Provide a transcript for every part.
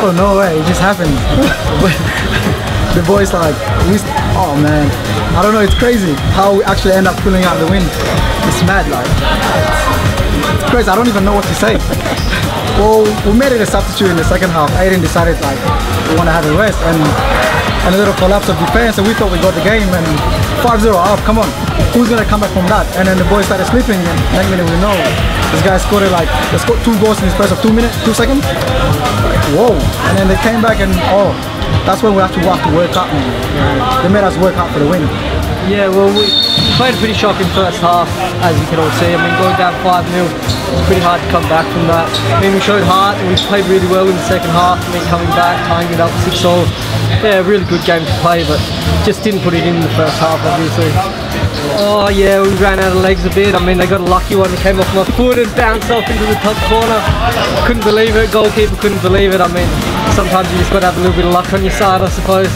out of nowhere, it just happened. The boys like, oh man, I don't know, it's crazy how we actually end up pulling out the win. It's mad, like, it's crazy, I don't even know what to say. Well, we made it a substitute in the second half. Aiden decided like, we want to have a rest and a little collapse of defense, and we thought we got the game, and 5-0 up, come on, who's going to come back from that? And then the boys started sleeping, and next minute we know, this guy scored like, they scored 2 goals in the space of 2 seconds. Like, whoa, and then they came back and, oh, that's when we have to work out, man. They made us work out for the win. Yeah, well, we played a pretty shocking first half, as you can all see. I mean, going down 5-0, it's pretty hard to come back from that. I mean, we showed heart and we played really well in the second half. I mean, coming back, tying it up 6-all. Yeah, really good game to play, but just didn't put it in the first half, obviously. Oh yeah, we ran out of legs a bit. I mean, they got a lucky one that came off my foot and bounced off into the top corner. Couldn't believe it, goalkeeper couldn't believe it. I mean, sometimes you just got to have a little bit of luck on your side, I suppose.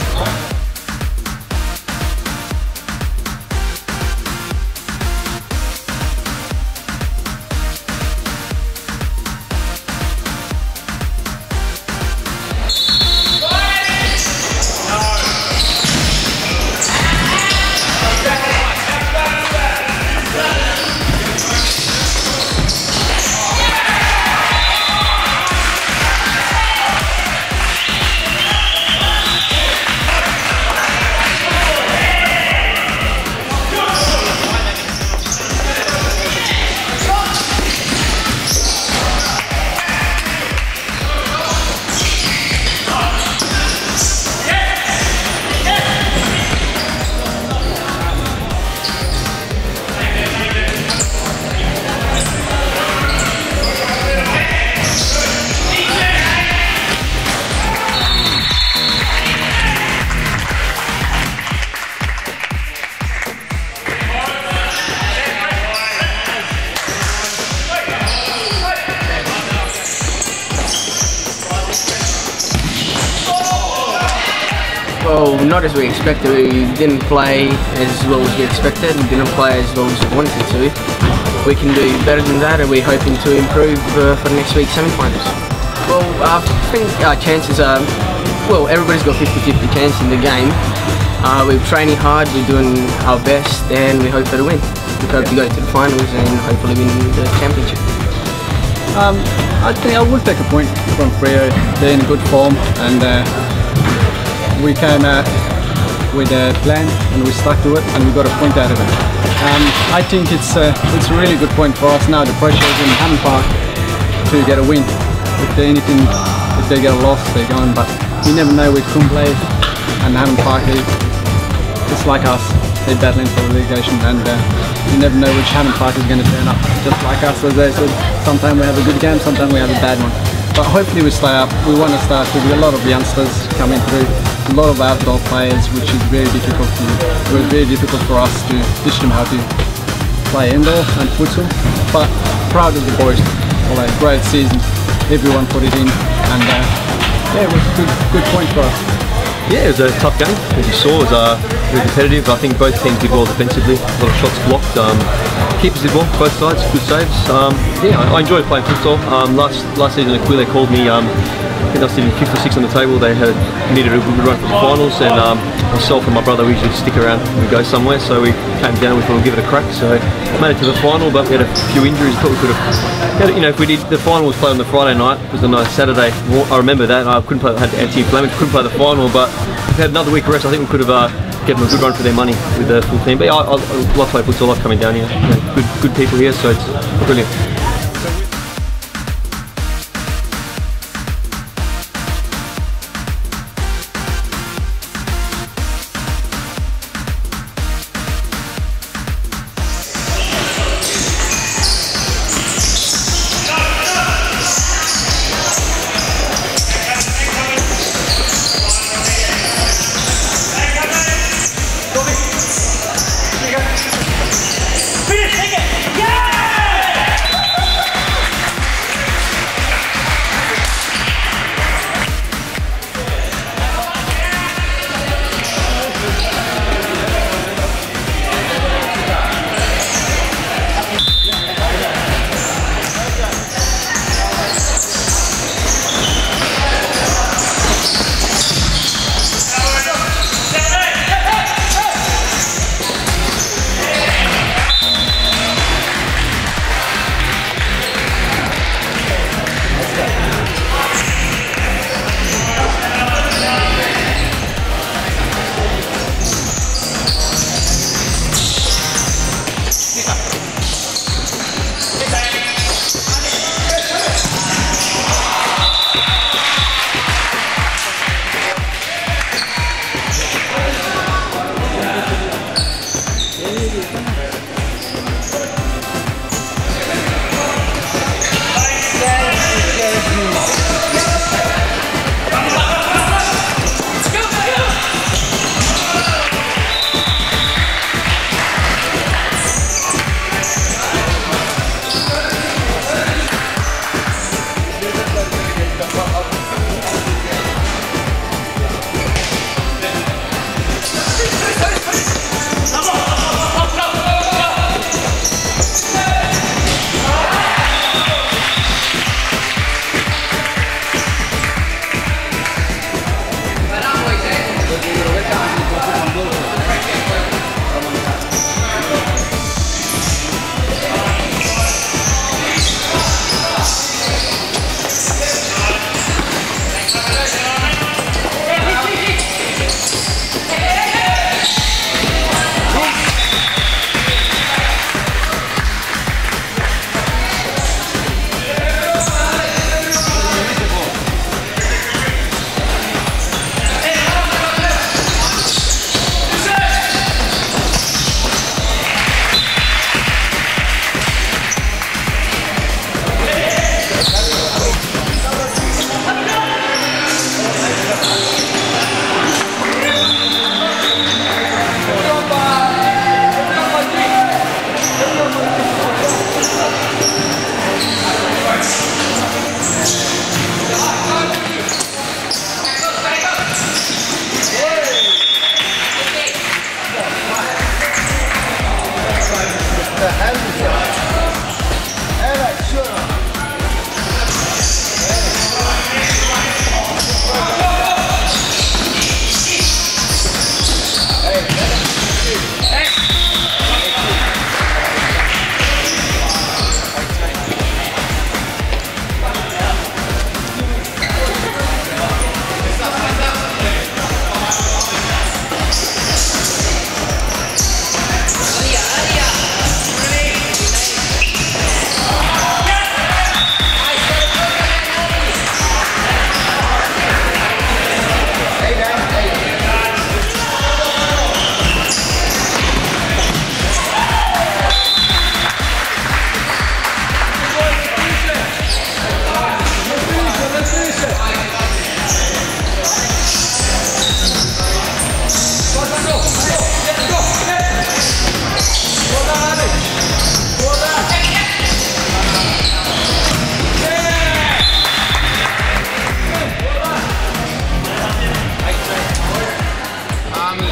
Well, not as we expected. We didn't play as well as we expected. We didn't play as well as we wanted to. We can do better than that, and we're hoping to improve for next week's semi-finals. Well, I think our chances are, well, everybody's got 50-50 chance in the game. We're training hard, we're doing our best, and we hope for the win. We hope to go to the finals and hopefully win the championship. I think I would take a point from Freo. They're in good form, and we came out with a plan and we stuck to it and we got a point out of it. I think it's a really good point for us now. The pressure is in Hammond Park to get a win. If they get a loss, they're gone. But you never know with Kumble and Hammond Park. It's like us. They're battling for relegation, and you never know which Hammond Park is going to turn up. Just like us, as they said, sometimes we have a good game, sometimes we have a bad one. But hopefully we stay up. We want to start with a lot of youngsters coming through. A lot of outdoor players, which is very difficult for us to teach them how to play indoor and futsal. But proud of the boys for a great season. Everyone put it in, and yeah, it was a good point for us. Yeah, it was a tough game. As you saw, it was very competitive. I think both teams did well defensively. A lot of shots blocked. Keepers did well, both sides, good saves. Yeah, I enjoyed playing futsal. Last season at Aquila, they called me. I think I was sitting 5th or 6th on the table. They needed a good run for the finals, and myself and my brother, we usually stick around and we go somewhere. So we came down and we thought we'd give it a crack. So made it to the final, but we had a few injuries. Thought we could have, you know, if we did, the final was played on the Friday night. It was on a Saturday. I remember that. I couldn't play. I had anti-inflammatory. Couldn't play the final, but if we had another week of rest, I think we could have given them a good run for their money with the full team. But yeah, I love playing futsal. I love coming down here. You know, good people here, so it's brilliant.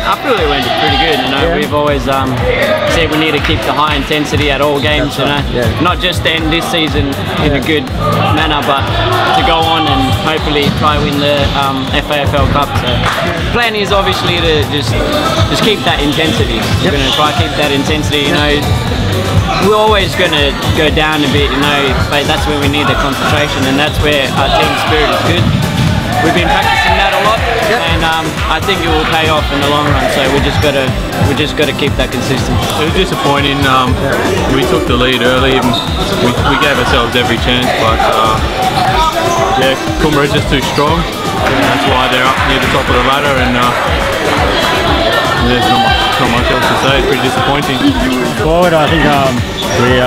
I feel it went pretty good. You know, we've always said we need to keep the high intensity at all games. You know, not just to end this season in a good manner, but to go on and hopefully try win the FAFL Cup. So, the plan is obviously to just keep that intensity. We're going to try to keep that intensity. You know, we're always going to go down a bit. You know, but that's where we need the concentration, and that's where our team spirit is good. We've been practicing that a lot, and I think it will pay off in the long run. So we just got to keep that consistent. It was disappointing. We took the lead early, and we gave ourselves every chance, but yeah, Coomera's just too strong. And that's why they're up near the top of the ladder, and there's not much else to say. It's pretty disappointing. Forward, I think we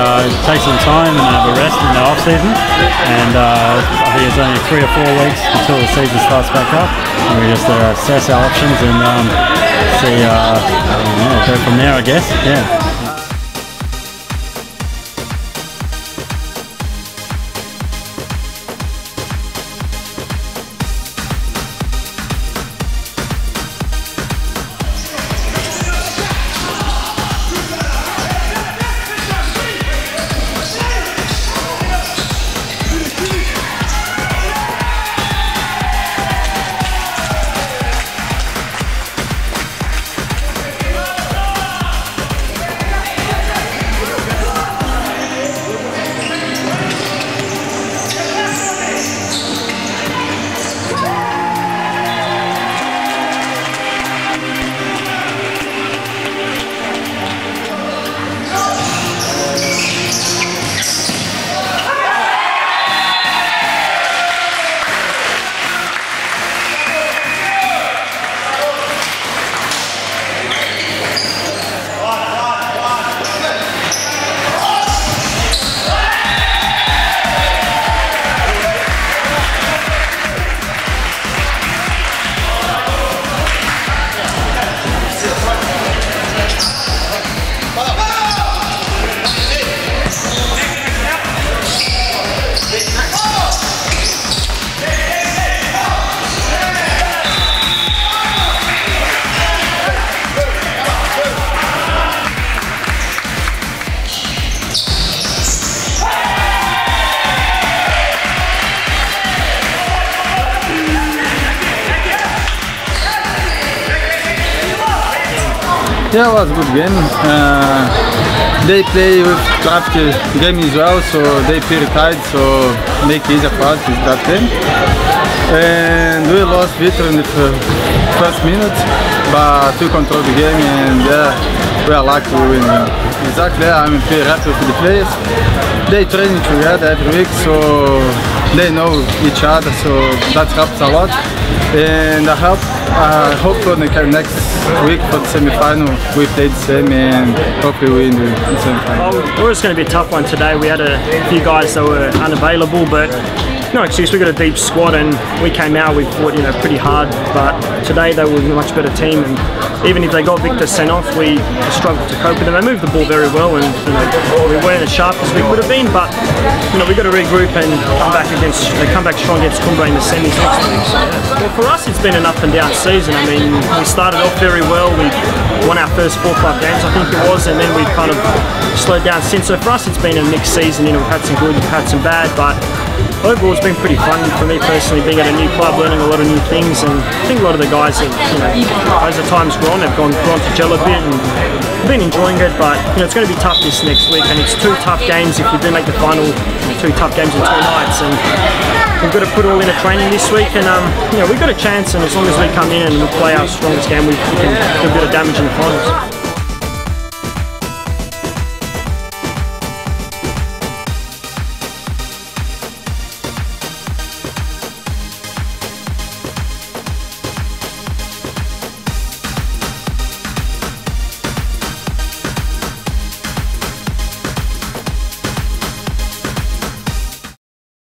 take some time and have a rest in the off season, and I think it's only 3 or 4 weeks until the season starts back up, and we just assess our options and see go from there, I guess. Yeah. Yeah, it was a good game. They play with crafty game as well, so they pretty tight, so make it easier for us with that game. And we lost Victor in the first minute, but we controlled the game, and we are lucky to win. Exactly, I'm very happy with the players. They train together every week, so they know each other, so that helps a lot. And I hope for the next week for the semi-final we play the same and hopefully we win the semi-final. Well, it's going to be a tough one today. We had a few guys that were unavailable, but no excuse, we got a deep squad and we came out, we fought pretty hard, but today they were a much better team, and even if they got Victor sent off, we struggled to cope with them. They moved the ball very well, and we weren't as sharp as we could have been, but we got to regroup and come back strong against Cumbria in the semis next week. So, well, for us it's been an up and down season. I mean, we started off very well, we won our first 4 club games I think it was, and then we've kind of slowed down since. So for us it's been a mixed season, we've had some good, we've had some bad, but overall it's been pretty fun for me personally, being at a new club, learning a lot of new things, and I think a lot of the guys have, as the time's gone, have gone to gel a bit and been enjoying it, but it's going to be tough this next week, and it's 2 tough games if we do make the final, 2 tough games in 2 nights, and we've got to put all in a training this week, and we've got a chance, and as long as we come in and we play our strongest game, we can do a bit of damage in the finals.